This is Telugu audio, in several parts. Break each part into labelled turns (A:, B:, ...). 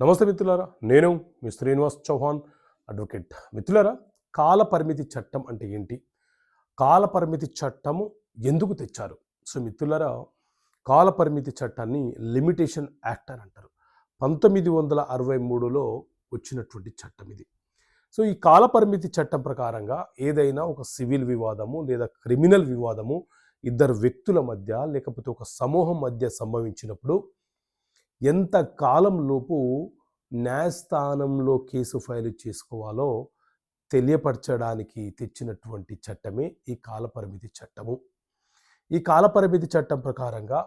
A: నమస్తే మిత్రులారా, నేను మీ శ్రీనివాస్ చౌహాన్ అడ్వకేట్. మిత్రులారా, కాల పరిమితి చట్టం అంటే ఏంటి? కాల పరిమితి చట్టము ఎందుకు తెచ్చారు? సో మిత్రులారా, కాల పరిమితి చట్టాన్ని లిమిటేషన్ యాక్ట్ అని అంటారు. 1963లో వచ్చినటువంటి చట్టం ఇది. సో ఈ కాల పరిమితి చట్టం ప్రకారంగా ఏదైనా ఒక సివిల్ వివాదము లేదా క్రిమినల్ వివాదము ఇద్దరు వ్యక్తుల మధ్య లేకపోతే ఒక సమూహం మధ్య సంభవించినప్పుడు ఎంత కాలంలోపు న్యాయస్థానంలో కేసు ఫైల్ చేసుకోవాలో తెలియపరచడానికి తెచ్చినటువంటి చట్టమే ఈ కాలపరిమితి చట్టము. ఈ కాలపరిమితి చట్టం ప్రకారంగా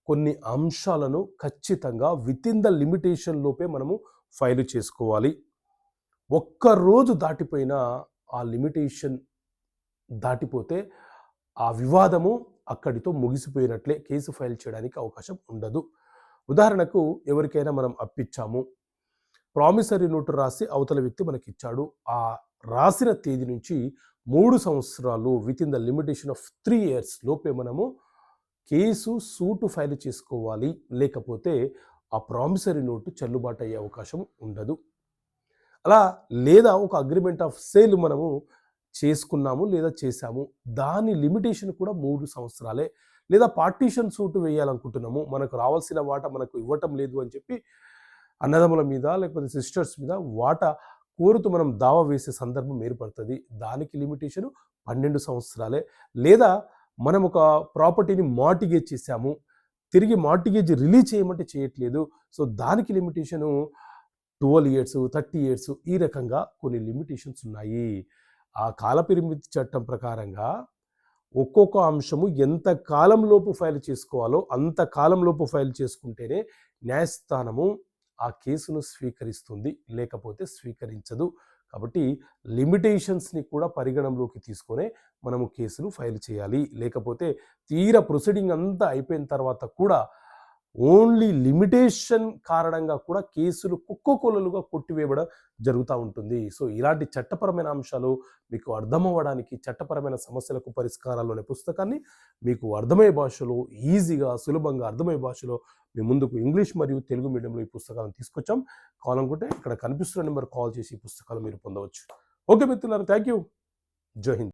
A: కొన్ని అంశాలను ఖచ్చితంగా వితిన్ ద లిమిటేషన్ లోపే మనము ఫైల్ చేసుకోవాలి. ఒక్కరోజు దాటిపోయినా ఆ లిమిటేషన్ దాటిపోతే ఆ వివాదము అక్కడితో ముగిసిపోయినట్లే, కేసు ఫైల్ చేయడానికి అవకాశం ఉండదు. ఉదాహరణకు ఎవరికైనా మనం అప్పిచ్చాము, ప్రామిసరీ నోటు రాసి అవతల వ్యక్తి మనకిచ్చాడు. ఆ రాసిన తేదీ నుంచి 3 సంవత్సరాలు within the limitation of 3 years లోపే మనము సూటు ఫైల్ చేసుకోవాలి. లేకపోతే ఆ ప్రామిసరీ నోటు చెల్లుబాటు అయ్యే అవకాశం ఉండదు. అలా లేదా ఒక అగ్రిమెంట్ ఆఫ్ సేల్ మనము చేసుకున్నాము లేదా చేశాము, దాని లిమిటేషన్ కూడా 3 సంవత్సరాలే. లేదా పార్టీషన్ సూటు వేయాలనుకుంటున్నాము, మనకు రావాల్సిన వాటా మనకు ఇవ్వటం లేదు అని చెప్పి అన్నదమ్ముల మీద లేకపోతే సిస్టర్స్ మీద వాటా కోరుతూ మనం దావా వేసే సందర్భం ఏర్పడుతుంది. దానికి లిమిటేషన్ 12 సంవత్సరాలే. లేదా మనం ఒక ప్రాపర్టీని మార్టిగేజ్ చేశాము, తిరిగి మార్టిగేజ్ రిలీజ్ చేయమంటే చేయట్లేదు, సో దానికి లిమిటేషను 12 years 30 years ఈ రకంగా కొన్ని లిమిటేషన్స్ ఉన్నాయి. ఆ కాలపరిమితి చట్టం ప్రకారంగా ఒక్కొక్క అంశము ఎంత కాలంలోపు ఫైల్ చేసుకోవాలో అంత కాలంలోపు ఫైల్ చేసుకుంటేనే న్యాయస్థానము ఆ కేసును స్వీకరిస్తుంది, లేకపోతే స్వీకరించదు. కాబట్టి లిమిటేషన్స్ని కూడా పరిగణంలోకి తీసుకొనే మనము కేసులు ఫైల్ చేయాలి. లేకపోతే తీరా ప్రొసీడింగ్ అంతా అయిపోయిన తర్వాత కూడా ఓన్లీ లిమిటేషన్ కారణంగా కూడా కేసులు కుక్కకొలలుగా కొట్టివేయడం జరుగుతూ ఉంటుంది. సో ఇలాంటి చట్టపరమైన అంశాలు మీకు అర్థమవ్వడానికి చట్టపరమైన సమస్యలకు పరిష్కారాలు అనే పుస్తకాన్ని మీకు అర్థమయ్యే భాషలో ఈజీగా సులభంగా అర్థమయ్యే భాషలో మీ ముందుకు ఇంగ్లీష్ మరియు తెలుగు మీడియంలో ఈ పుస్తకాలను తీసుకొచ్చాం. కావాలనుకుంటే ఇక్కడ కనిపిస్తున్న నెంబర్ కాల్ చేసి ఈ పుస్తకాలు మీరు పొందవచ్చు. ఓకే మిత్రులారా, థ్యాంక్ యూ. జై హింద్.